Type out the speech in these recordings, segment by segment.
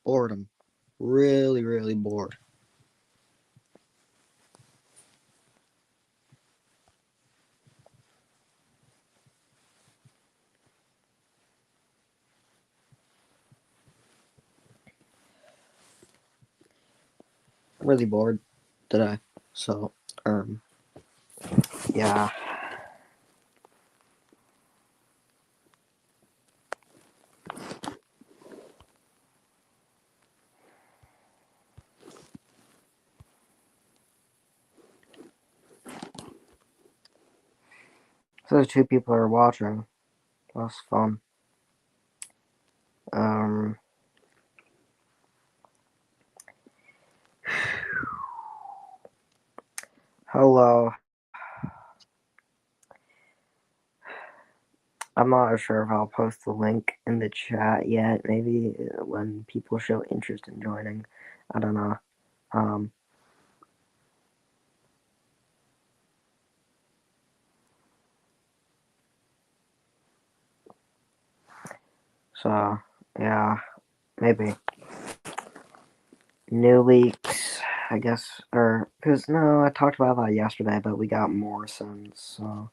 Boredom. Really, really bored. Really bored today. So, yeah. So two people are watching. That's fun. Um, Hello. I'm not sure if I'll post the link in the chat yet. Maybe when people show interest in joining. I don't know. Um, so, yeah, maybe. New leaks, I guess, or, because, no, I talked about that yesterday, but we got more since, so.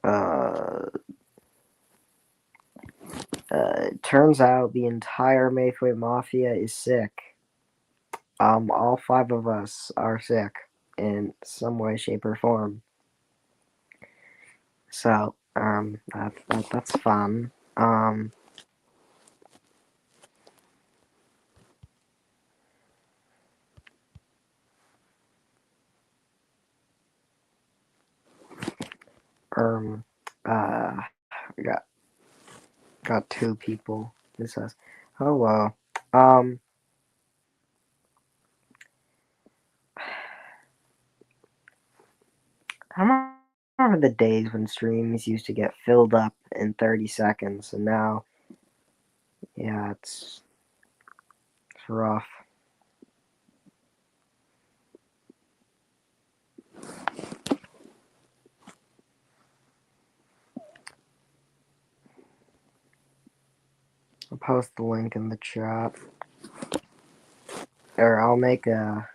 Uh, it turns out the entire Mayfair Mafia is sick. All five of us are sick in some way, shape, or form. So, that's fun. Um, we got two people. It says, hello. Um, I remember the days when streams used to get filled up in 30 seconds, and now, yeah, it's rough. I'll post the link in the chat. Or I'll make a...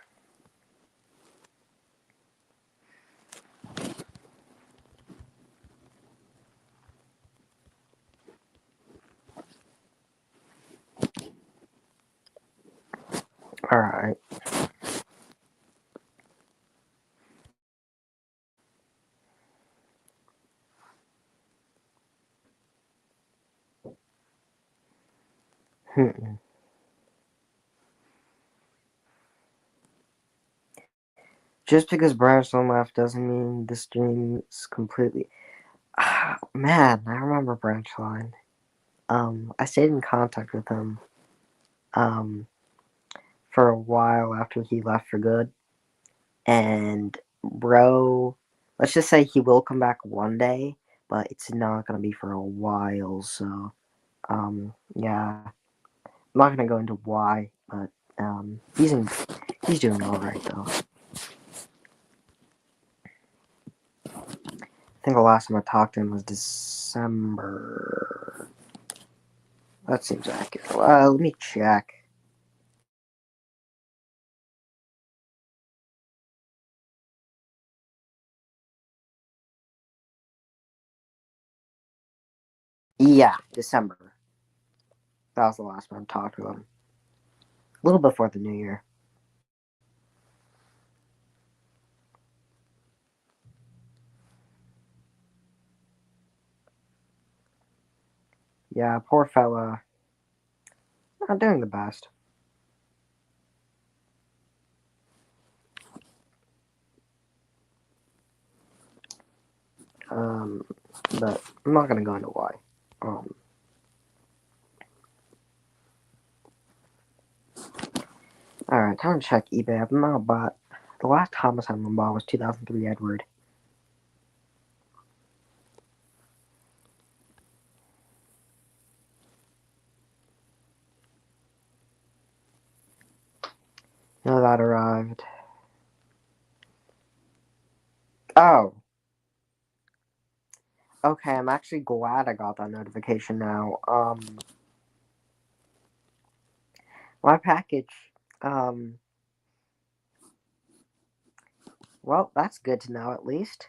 Alright. Just because Branchline left doesn't mean the stream is completely... Man, I remember Branchline. I stayed in contact with him, for a while after he left for good. And, bro, let's just say he will come back one day, but it's not gonna be for a while, so, yeah. I'm not gonna go into why, but, he's doing alright, though. I think the last time I talked to him was December. That seems accurate. Let me check. Yeah, December. That was the last time I talked to him. A little before the new year. Yeah, poor fella. Not doing the best. But I'm not gonna go into why. Alright, time to check eBay. I've now bought... The last homicide I bought was 2003 Edward. No, that arrived. Oh. Okay, I'm actually glad I got that notification now. My package. Um, well, that's good to know at least.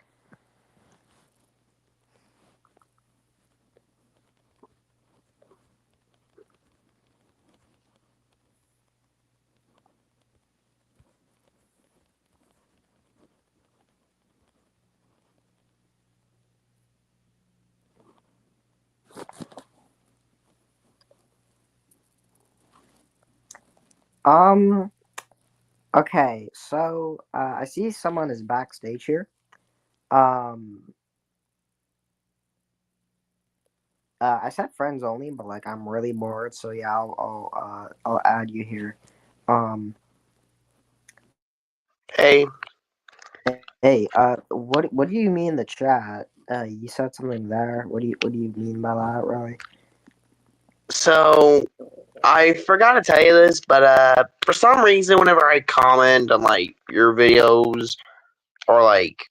Um, okay, so I see someone is backstage here. Um, I said friends only, but like I'm really bored, so yeah, I'll add you here. Um, Hey, hey, what do you mean in the chat? You said something there. What do you mean by that, really? so I forgot to tell you this, but for some reason, whenever I comment on like your videos or like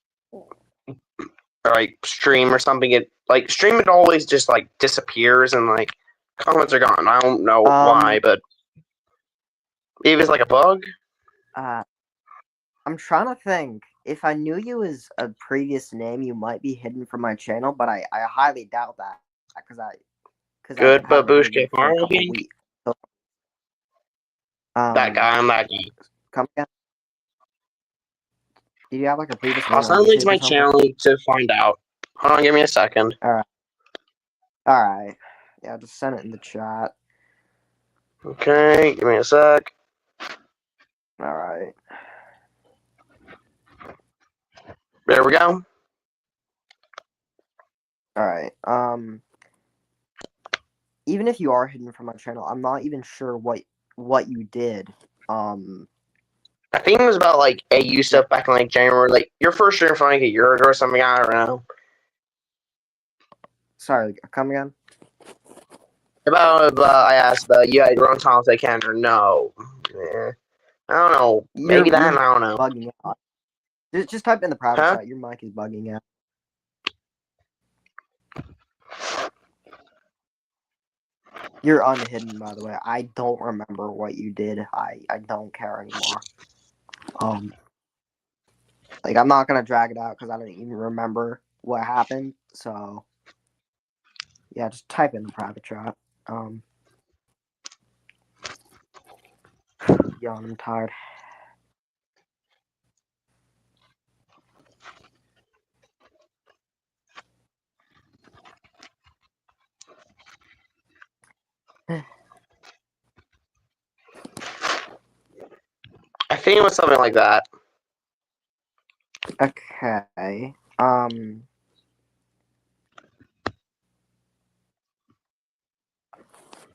stream or something, it like stream it always just like disappears and like comments are gone. I don't know why, Um, but maybe it's like a bug. uh, I'm trying to think. If I knew you as a previous name, you might be hidden from my channel, but I highly doubt that because I Good haven't heard of babushka you for a farm couple again. weeks. So, That guy, I'm that guy. come again. Did you have like a previous I'll name on send a link to YouTube or my something? channel to find out. Hold on, give me a second. All right, all right. Yeah, just send it in the chat. Okay, give me a sec. All right. There we go. All right. Even if you are hidden from my channel, I'm not even sure what you did. Um, I think it was about like AU yeah. stuff back in like January, like your first year for like a year ago or something. I don't know. Sorry, come again. About I asked about you had your own Thomas I can or no. Yeah. I don't know. Maybe Your that. mic I don't is know. bugging out. Just type in the private Huh? chat. Your mic is bugging out. You're unhidden, by the way. I don't remember what you did. I don't care anymore. Um, like I'm not gonna drag it out because I don't even remember what happened. So yeah, just type in the private chat. Um, yawn. I'm tired. I think it was something like that. Okay. Um,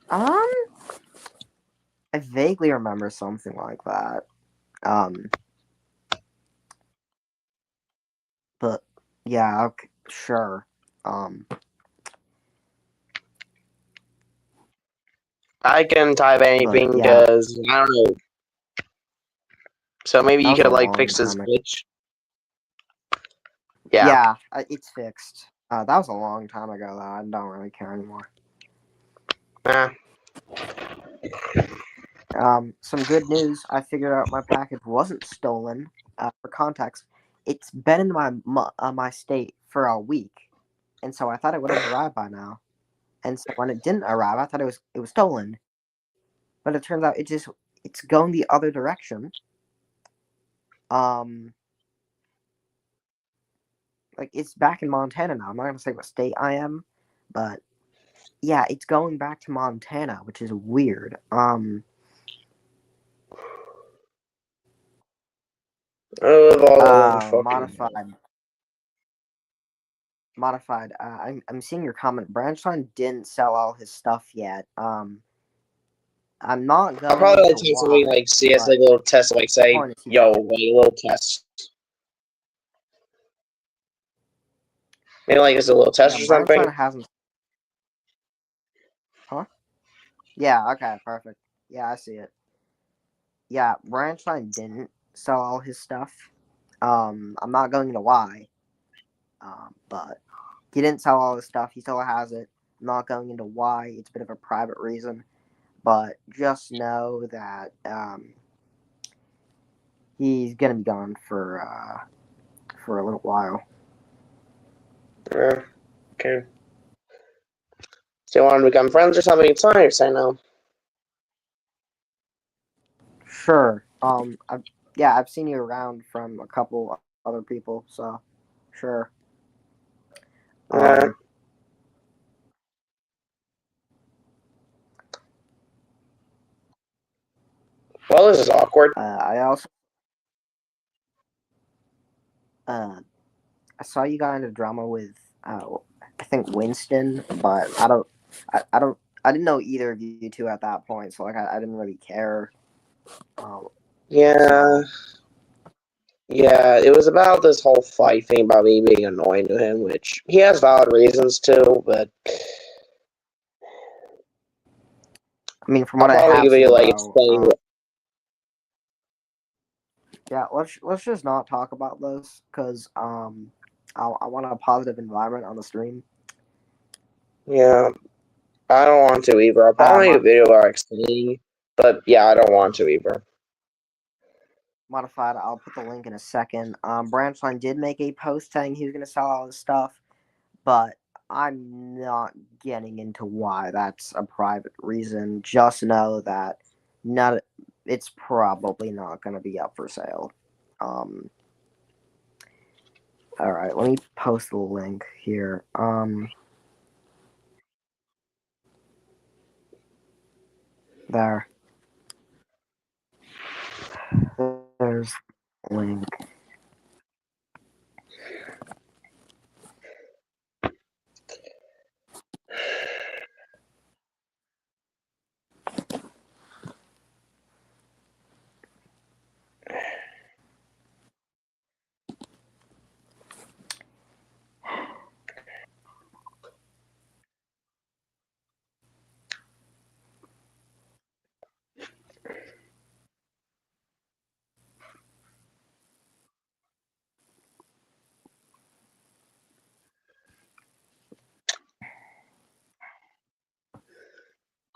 I vaguely remember something like that. Um, but yeah, okay, sure. Um, I can type but anything yeah, because I don't know. So maybe that you was a could like long fix this time ago. glitch. Yeah. Yeah, it's fixed. That was a long time ago, though. I don't really care anymore. Nah. Some good news. I figured out my package wasn't stolen. For context, it's been in my state for a week, and so I thought it would have arrived by now. And so when it didn't arrive, I thought it was stolen. But it turns out it's going the other direction. Um, like it's back in Montana now. I'm not gonna say what state I am, but yeah, it's going back to Montana, which is weird. All over fucking. Modified. Modified. I'm seeing your comment. Branstein didn't sell all his stuff yet. I'm not I'll going probably like into take something why, like CS, but like a little test, like the say, point is he yo, doesn't. like a little test. Maybe like it's a little Yeah, test or something. Branstein hasn't. Huh? Yeah. Okay. Perfect. Yeah, I see it. Yeah, Branstein didn't sell all his stuff. I'm not going into why. But He didn't sell all his stuff. He still has it. I'm not going into why. It's a bit of a private reason, but just know that he's gonna be gone for a little while. Okay. So you want to become friends or something? It's fine. Or say no. Sure. Yeah, I've seen you around from a couple other people, so sure. Uh, Um, well, this is awkward. I also uh, I saw you got into drama with I think Winston, but I don't I didn't know either of you two at that point, so like I didn't really care. Um, Yeah, so yeah. It was about this whole fight thing about me being annoying to him, which he has valid reasons to, but I mean, from I'll what I probably have give you seen like though, explaining. yeah, let's just not talk about this because I want a positive environment on the stream. Yeah, I don't want to either. I'll probably make a Mod- video about explaining, but yeah, I don't want to either. Modified. I'll put the link in a second. Branchline did make a post saying he was going to sell all his stuff, but I'm not getting into why that's a private reason. Just know that not it's probably not going to be up for sale. Um, all right, let me post the link here. There, there's the link.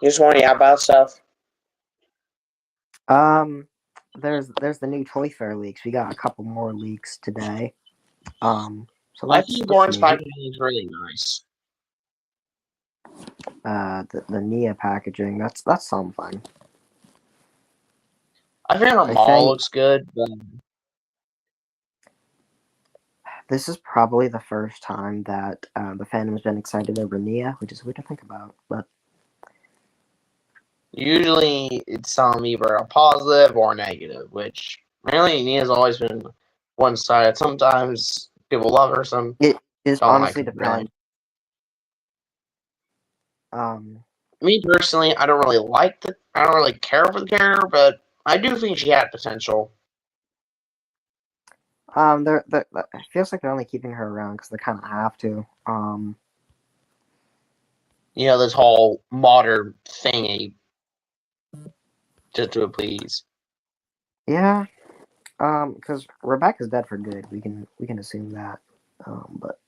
You just want to yap about stuff. Um, there's the new Toy Fair leaks. We got a couple more leaks today. So I that's think neat. packaging is really nice. The Nia packaging. That's something. I think the I mall think looks good, but this is probably the first time that the fandom's been excited over Nia, which is weird to think about. But usually it's either a positive or a negative, which really Nia's always been one sided. Sometimes people love her, some it is don't like honestly her really. depend. Um, Me personally, I don't really care for the character, but I do think she had potential. it feels like they're only keeping her around because they kind of have to. You know, this whole modern thingy just to please. Yeah. Because Rebecca's dead for good. We can assume that. But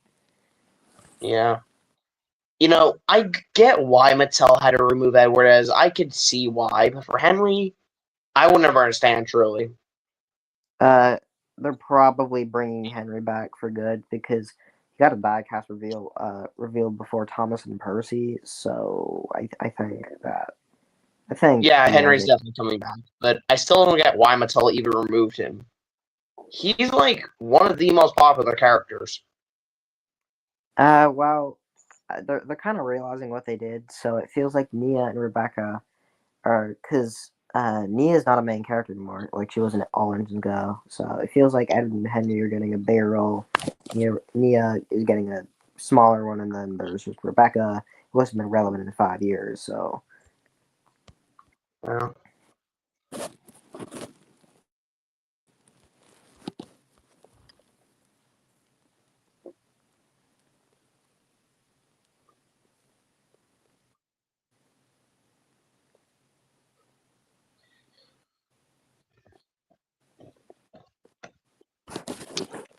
Yeah. You know, I get why Mattel had to remove Edward as I could see why, but for Henry, I will never understand truly. uh, they're probably bringing Henry back for good because he got a diecast revealed before Thomas and Percy. So I think Yeah, he has Henry's it. definitely coming back, but I still don't get why Mattel even removed him. He's like one of the most popular characters. Well, they're kind of realizing what they did, so it feels like Nia and Rebecca are because Nia's not a main character anymore. Like she wasn't All Engines Go, so it feels like Edward and Henry are getting a bigger role. Nia is getting a smaller one, and then there's just Rebecca, who hasn't been relevant in 5 years. So Yeah.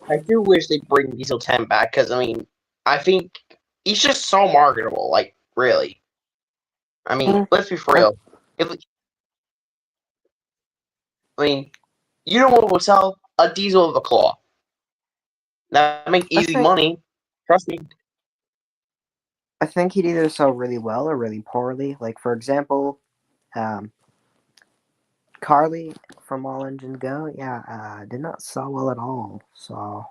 I do wish they'd bring Diesel 10 back because, I mean, I think he's just so marketable. Like, really. I mean, Mm, let's be for I, real. If I mean, you know what will sell? A diesel of a claw. That makes I easy think money. Trust me. I think he'd either sell really well or really poorly. Like for example, um, Carly from All Engine Go, yeah, did not sell well at all. So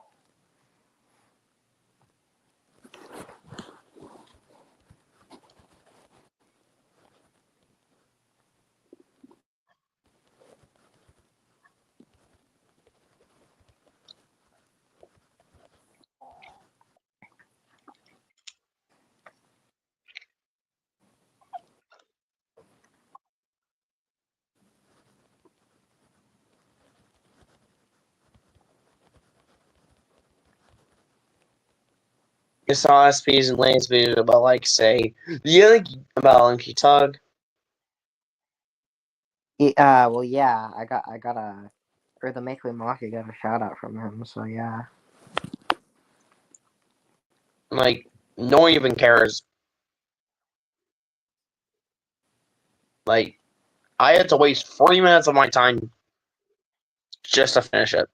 You saw SPs and Lane's video about, like, say, you think about Linky Tug? well, yeah, I got a, or the Make Me Mafia got a shout out from him. So yeah, Like, no one even cares. Like, I had to waste 40 minutes of my time just to finish it.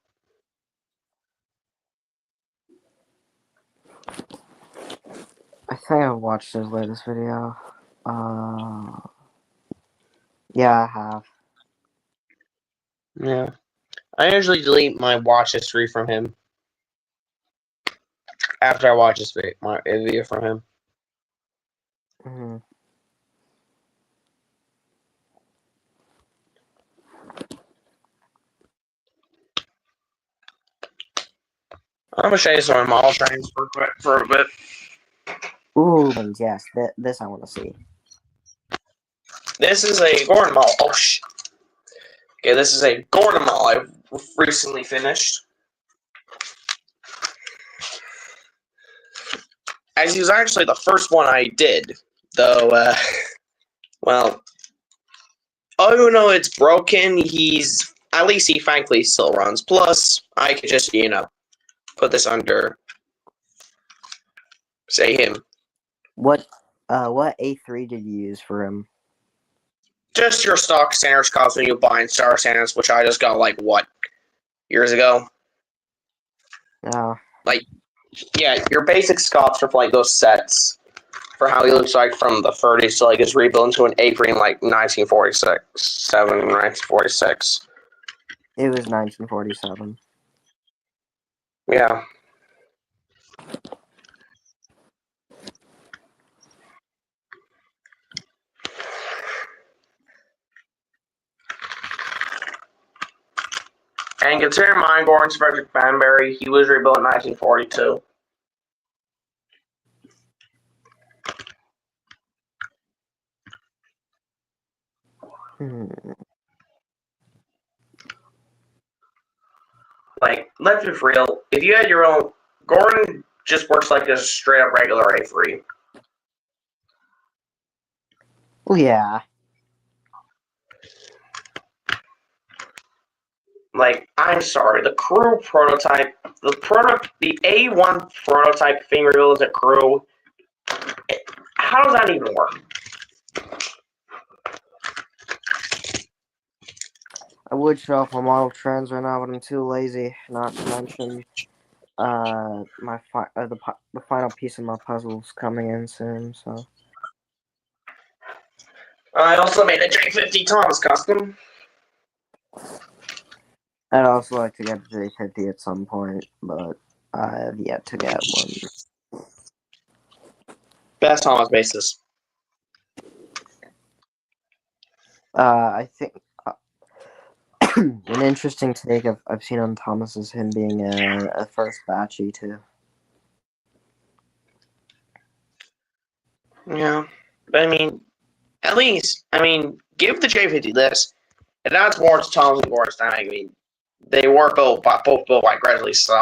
I think I've watched his latest video. Yeah, I have. Yeah. I usually delete my watch history from him after I watch this video from him. Mm-hmm. I'm gonna show you some of my model trains for a bit. Ooh, and yes, this I want to see. This is a Gordon model. Oh, shit. Okay, this is a Gordon model I've recently finished. As he was actually the first one I did, though, well, even though it's broken, at least he frankly still runs. Plus, I could just, put this under, say, him. What A3 did you use for him? Just your stock standards cost when you buy in Star Standards, which I just got, like, what, years ago? Oh, Like, yeah, your basic Scots for, like, those sets for how he looks like from the 30s to, like, his rebuild into an A3 in, like, 1946. it was 1947. Yeah. And considering mine, Gordon's Frederick Banbury, he was rebuilt in 1942. Hmm. Like, let's be real. If you had your own, Gordon just works like a straight up regular A3. Well, yeah. Like, I'm sorry, the crew prototype, the A1 prototype thing revealed as a crew. How does that even work? I would show off my model trends right now, but I'm too lazy. Not to mention, the final piece of my puzzle's coming in soon. So I also made a J50 Thomas custom. I'd also like to get a J50 at some point, but I have yet to get one. Best Thomas basis. I think an interesting take I've seen on Thomas is him being a first batchy too. Yeah. But I mean, at least, give the J50 this. It adds more to Thomas and Gordon's dynamic. I mean, they were both built by Gresley, so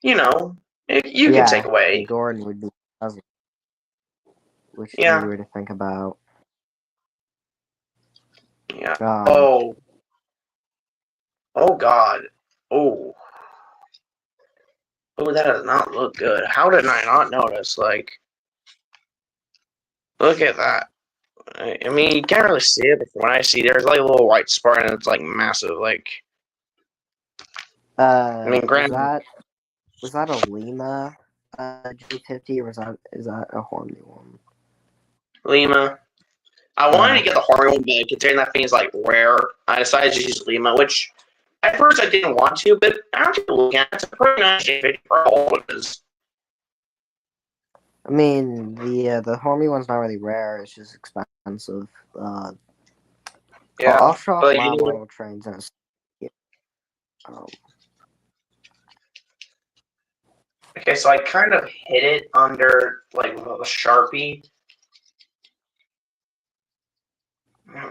you know, you can take Yeah, and away. Gordon would be puzzle, which is Yeah, weird to think about. yeah. Um, Oh God. Oh, Oh, that does not look good. How did I not notice? Like, look at that. I mean, you can't really see it, but when I see there's like a little white spot and it's like massive. Like, I mean, Was granted, that a Lima J50 or is that a Horny one? Lima. I wanted to get the Harmony one, but considering that thing is like rare, I decided to use Lima, which at first I didn't want to, but after looking at it, it's a pretty nice J50 for all it is. I mean, the Horny one's not really rare; it's just expensive. Yeah, I'll show off but my anyway, model trains in a second. Um, okay, so I kind of hid it under like the Sharpie.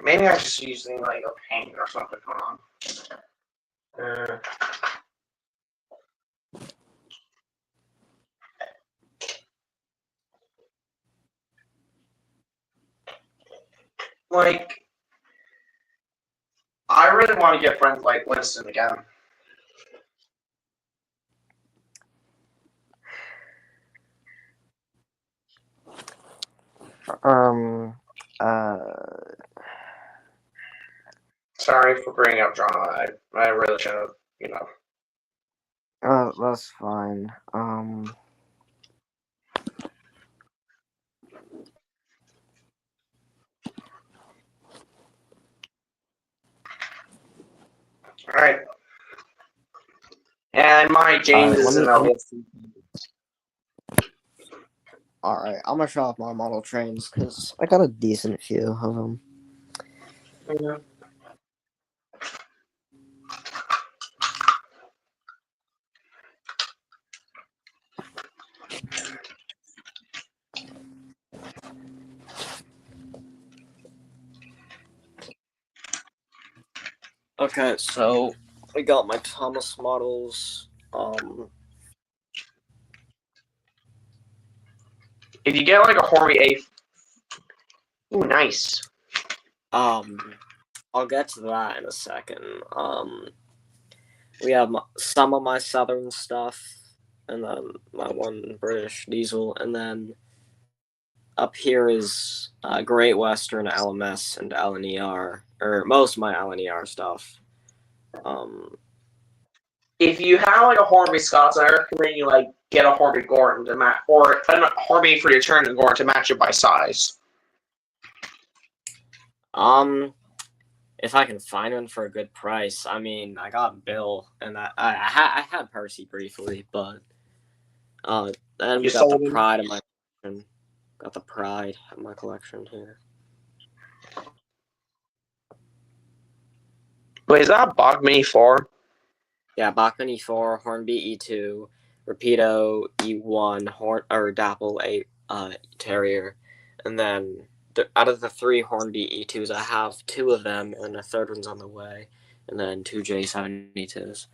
Maybe I was just using like a paint or something. Hold on. Like, I really want to get friends like Winston again. um, Sorry for bringing up drama. I really should have, that's fine. All right. And my All James right, is in a list. all right, I'm gonna show off my model trains because I got a decent few of them. Yeah. Okay, so we got my Thomas models. If you get like a Horby A, ooh, nice. I'll get to that in a second. We have some of my Southern stuff, and then my one British diesel, and then up here is Great Western, LMS, and LNER, or most of my LNER stuff. If you have like a Horby Scots, I recommend you like get a Horby Gordon to match, or a Horby for your turn and Gordon to match it by size. If I can find one for a good price. I mean, I got Bill, and I had Percy briefly, but then You we got the sold him. Pride of my collection. Got the Pride of my collection here. Wait, is that Bach Mini 4? Yeah, Bachman E4, Hornby E2, Rapido E1, or Dapple Terrier, and then out of the 3 Hornby E2s, I have 2 of them, and a third one's on the way, and then 2 J72s.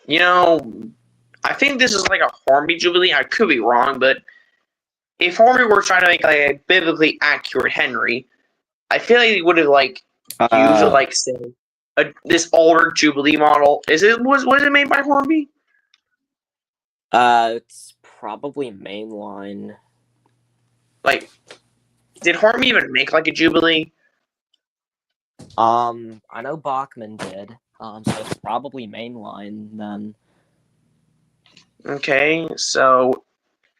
You know, I think this is like a Hornby Jubilee. I could be wrong, but if Hornby were trying to make like a biblically accurate Henry, I feel like they would have like used like say this older Jubilee model. Was it made by Hornby? It's probably mainline. Like, did Hornby even make like a Jubilee? I know Bachman did. So it's probably mainline then. Okay, so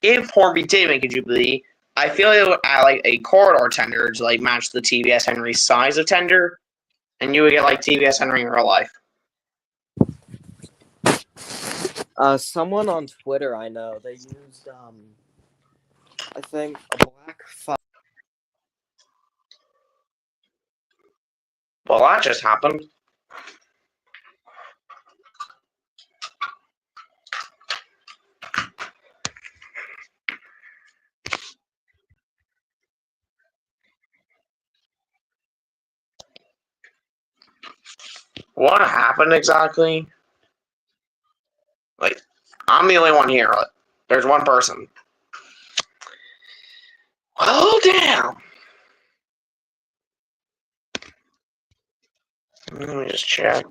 if Hornby did make a Jubilee, I feel like it would add like a corridor tender to like match the TBS Henry size of tender, and you would get like TBS Henry in real life. Someone on Twitter I know, they used I think a black Well, that just happened. What happened exactly? Like, I'm the only one here. There's one person. Oh, damn. Let me just check.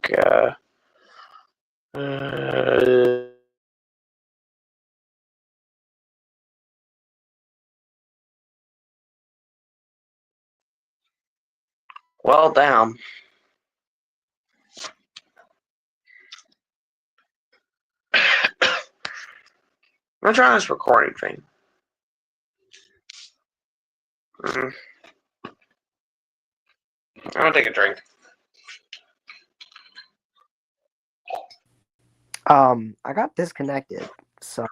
Well, damn. I'm trying this recording thing. I'm gonna take a drink. I got disconnected, so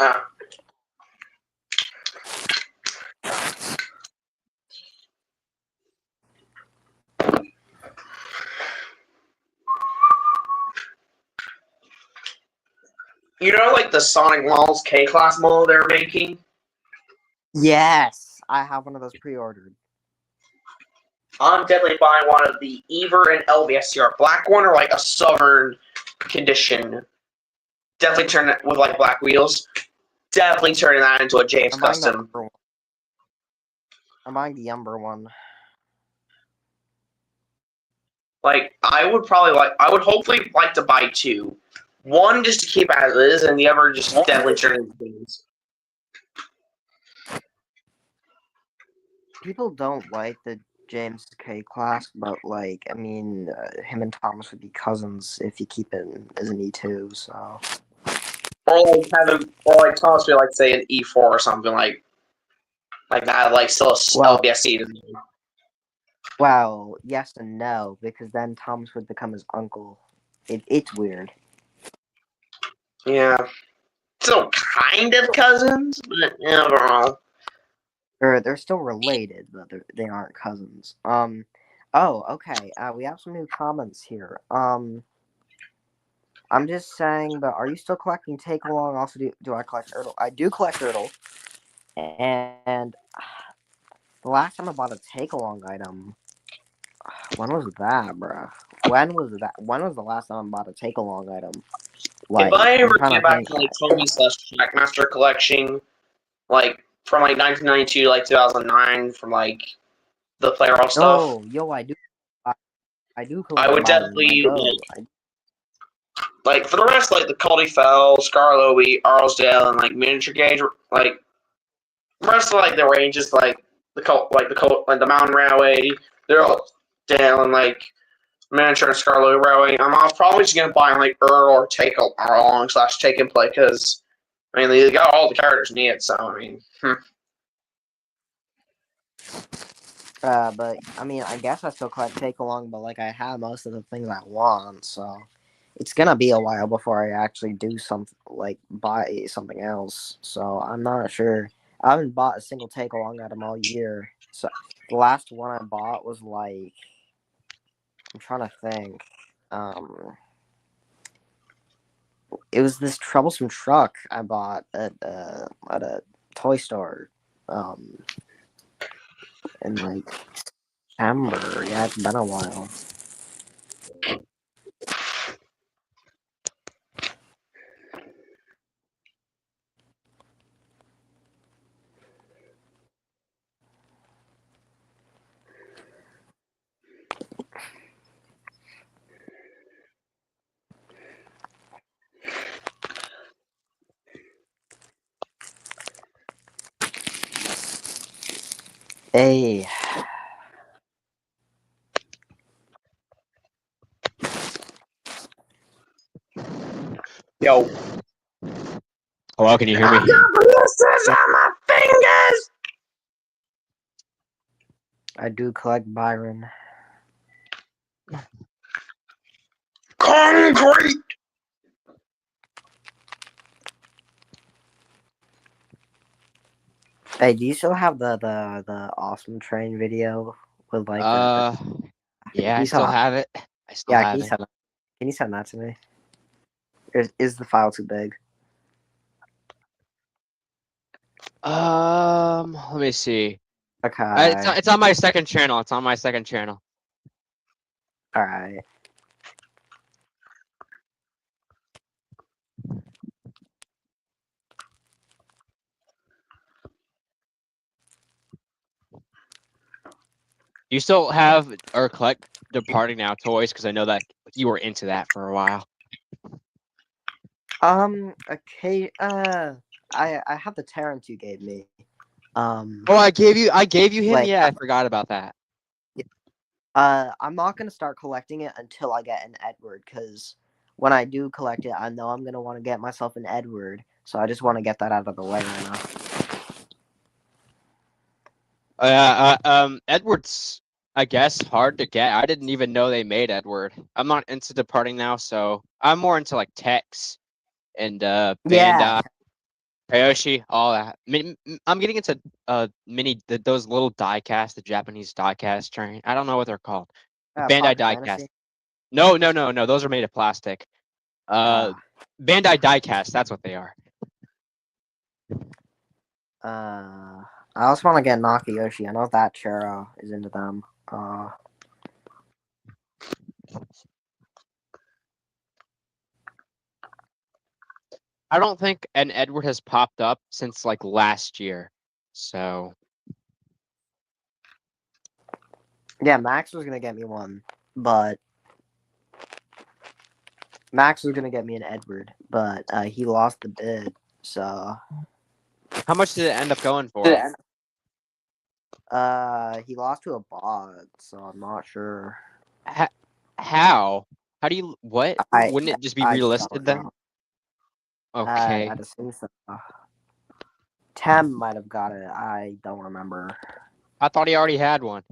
Ah. You know, like the Sonic Malls K-Class mall they're making? yes, I have one of those pre-ordered. I'm definitely buying one of the Ever and LVSCR black one or like a Southern condition. Definitely turn it with like black wheels. Definitely turning that into a James I'm buying the custom. Umber one. I'm buying the Umber one. Like I would hopefully like to buy two. One just to keep as is, and the other just definitely turn into things. People don't like the James K class, but like, I mean, him and Thomas would be cousins if you keep it as an E2. So, Or like Thomas would like say an E4 or something like that, like still a well, LBSC. well, yes and no, because then Thomas would become his uncle. It's weird. Yeah, still kind of cousins, but overall. They're still related, but they aren't cousins. Oh, okay. We have some new comments here. I'm just saying, but are you still collecting Take Along? Also, do I collect Erdle? I do collect Erdle, and the last time I bought a Take Along item, when was that, bruh? When was that? When was the last time I bought a Take Along item? If Like, I I'm ever trying get to back think. to like Tony slash Trackmaster collection, like from like 1992 to like 2009, from like the player stuff, Oh, yo, I do I collect would Byron. I definitely do. like for the rest like the Cody Fell, Scarlowy, Arlesdale, and like Miniature Gauge, like the rest of like the ranges, like the Mountain Railway, they're all down like Miniature and Scarlowy Railway. I'm probably just gonna buy like Earl or Take Along slash Take and Play because I mean they got all the characters needed. So I mean, But I mean, I guess I still collect Take Along, but like I have most of the things I want, so it's gonna be a while before I actually do something like buy something else. So I'm not sure. I haven't bought a single Take Along item all year. So the last one I bought was like I'm trying to think. Um, it was this troublesome truck I bought at a toy store. Um, in like September. Yeah, it's been a while. Hey, yo, Hello, can you hear I me? got blisters on my fingers. I do collect Byron. Concrete. Hey, do you still have the awesome train video with like the Uh, yeah, I you still saw? have it. I still Yeah, have it. can you send that to me? Or is the file too big? Let me see. Okay, It's on my second channel. It's on my second channel. all right. You still have or collect Departing Now toys because I know that you were into that for a while. Okay. I have the Terrans you gave me. Oh, I gave you him. Like Yeah, I forgot about that. I'm not gonna start collecting it until I get an Edward, because when I do collect it, I know I'm gonna want to get myself an Edward. So I just want to get that out of the way right now. Edward's, I guess, hard to get. I didn't even know they made Edward. I'm not into departing now, so I'm more into like Tex and Yeah, Bandai, Kyoshi, all that. I'm getting into those little die-cast, the Japanese die-cast train. I don't know what they're called. The Bandai Pocket die-cast. Fantasy. No. Those are made of plastic. Uh, Bandai die-cast. That's what they are. I also want to get Nakayoshi. I know that Chero is into them. I don't think an Edward has popped up since like last year. So Yeah, Max was gonna get me one, but Max was gonna get me an Edward, but he lost the bid. So how much did it end up going for? he lost to a bot, so I'm not sure. How? How do you what? I Wouldn't it just be I relisted don't then? know. Okay. I'd assume so. Tem might have got it. I don't remember. I thought he already had one.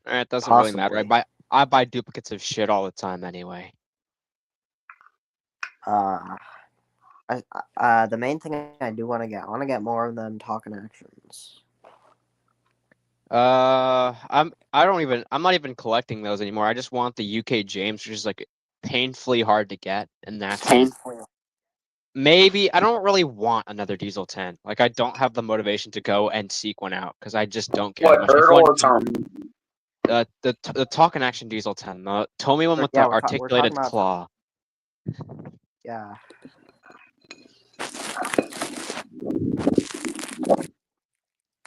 It doesn't really matter. Possibly. I buy duplicates of shit all the time anyway. The main thing I do want to get more of them talking actions. I'm not even collecting those anymore. I just want the UK James, which is like painfully hard to get, and that's it. Maybe I don't really want another Diesel 10. Like I don't have the motivation to go and seek one out because I just don't care What, much. If Hurdle one, or Tom? the talking action Diesel 10, the Tomy one with Yeah, the we're articulated talking about claw. Yeah.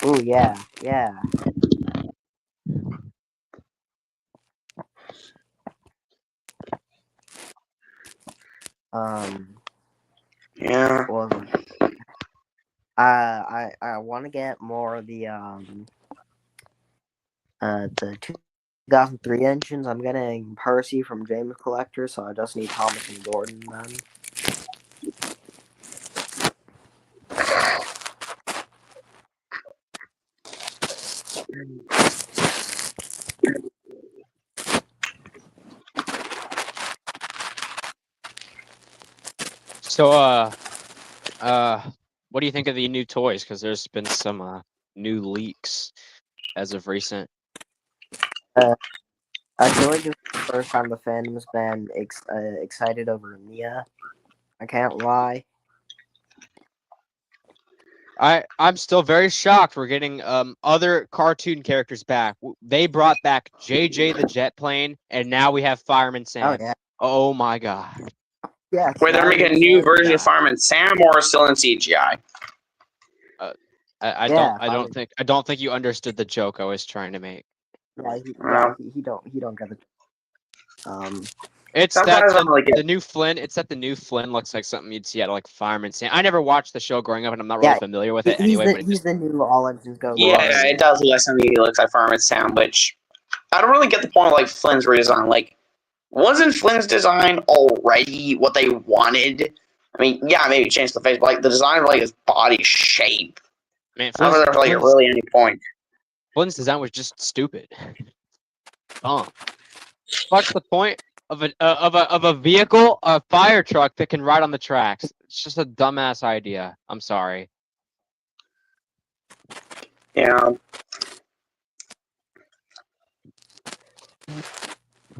Ooh, yeah. Yeah. What was it? I want to get more of the 2003 engines. I'm getting Percy from James Collector, so I just need Thomas and Gordon then. So what do you think of the new toys? Because there's been some new leaks as of recent. I feel like this is the first time the fandom's been excited over Mia. I can't lie. I'm still very shocked we're getting other cartoon characters back. They brought back JJ the jet plane, and now we have Fireman Sam. Oh yeah. Oh my god. Yeah. Wait, they're making a new version of Fireman Sam or still in CGI? I don't think you understood the joke I was trying to make. He don't get it. It's Sometimes that I'm like, the new Flynn. It's that the new Flynn looks like something you'd see out of like Fireman Sam. I never watched the show growing up, and I'm not really familiar with it anyway. But He's the new All Engines Go. yeah, it does look like something he looks like Fireman Sam, which I don't really get the point of like Flynn's redesign. Like, wasn't Flynn's design already what they wanted? I mean, yeah, maybe change the face, but like the design of like his body shape. man, I don't know if there's like really any point. Flynn's design was just stupid. What's the point of a vehicle, a fire truck that can ride on the tracks? It's just a dumbass idea. I'm sorry. Yeah.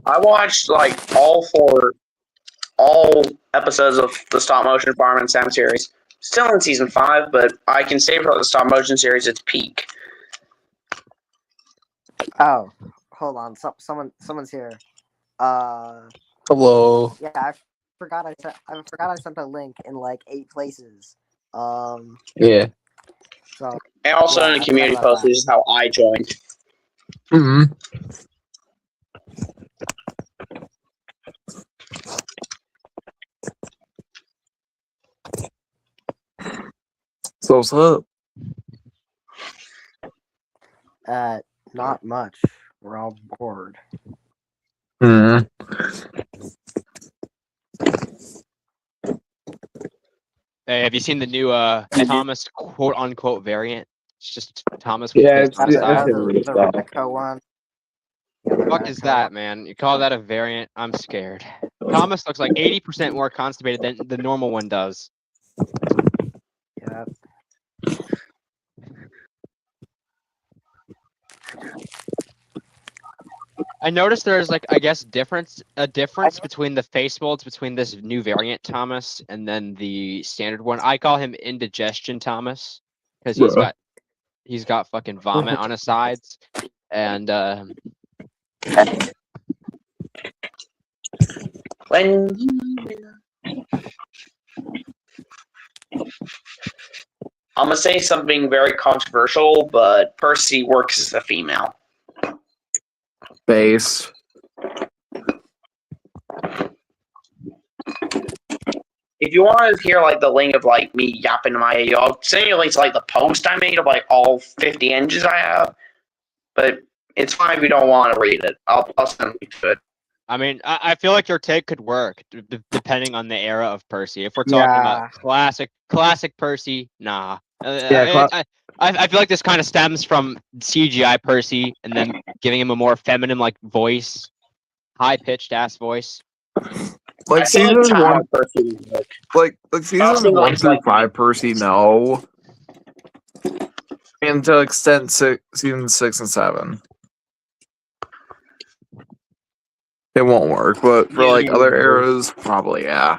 I watched like all episodes of the stop motion Fireman Sam series. Still in season 5, but I can say for the stop motion series, it's peak. Oh, hold on. Someone's here. Hello. Yeah, I forgot I sent a link in like 8 places. Yeah. So And also yeah, in the I community forgot about post, that. this is how I joined. Mm-hmm. So what's up? Not much. We're all bored. Mm. Hey, have you seen the new Thomas quote unquote variant? It's just Thomas with Yeah, his I've seen, I've mustache. seen The stuff. Recco one. Fuck is that, man? You call that a variant? I'm scared. Thomas looks like 80% more constipated than the normal one does. Yeah. I noticed there's like a difference between the face molds between this new variant Thomas and then the standard one. I call him indigestion Thomas because he's got fucking vomit on his sides, and When I'm gonna say something very controversial, but Percy works as a female. Base. If you want to hear like the link of like me yapping to my AU, I'll send you links to, like the post I made of like all 50 engines I have. But it's fine if you don't want to read it. I'll send you to it. I mean, I feel like your take could work depending on the era of Percy. If we're talking about classic Percy, nah. Yeah, I feel like this kind of stems from CGI Percy and then giving him a more feminine like voice, high pitched ass voice. like seasons one, Percy. like seasons 1 through 5 Percy, no. And to extent season 6 and 7. It won't work, but for like other eras, probably yeah.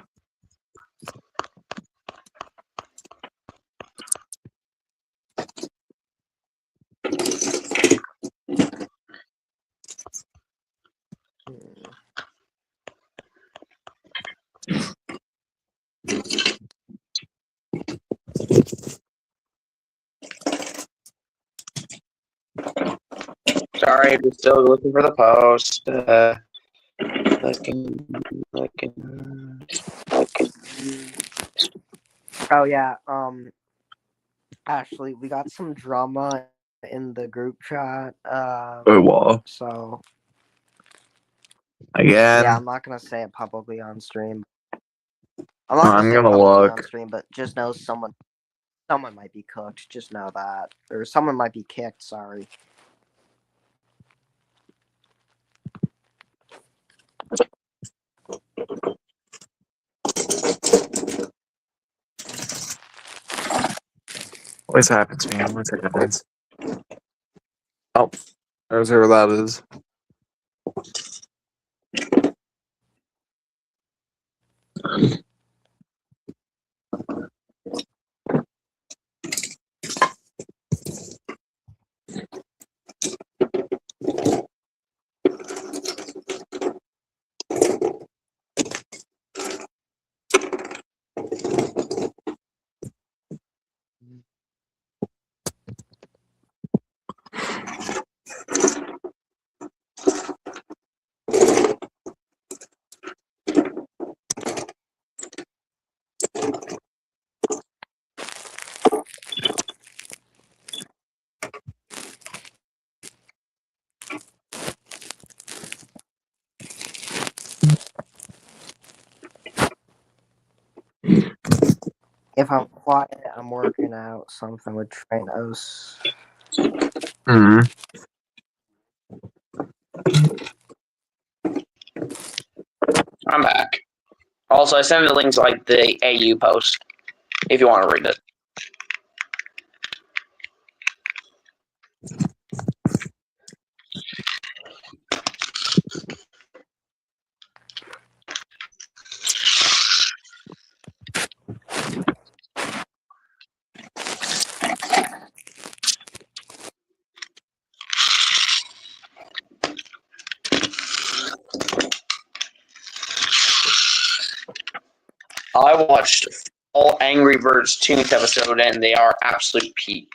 Sorry, I'm still looking for the post. Oh yeah. Ashley, we got some drama in the group chat. Oh well. So Again. yeah, I'm not gonna say it publicly on stream. I'm gonna look on stream, but just know someone might be cooked. Just know that, or someone might be kicked. Sorry. Always happens, man. One second, guys. Oh, there's whoever that is. If I'm quiet, I'm working out something with Tranos. Hmm. I'm back. Also, I sent the links like the AU post if you want to read it. I watched all Angry Birds 2th episode, and they are absolute peak.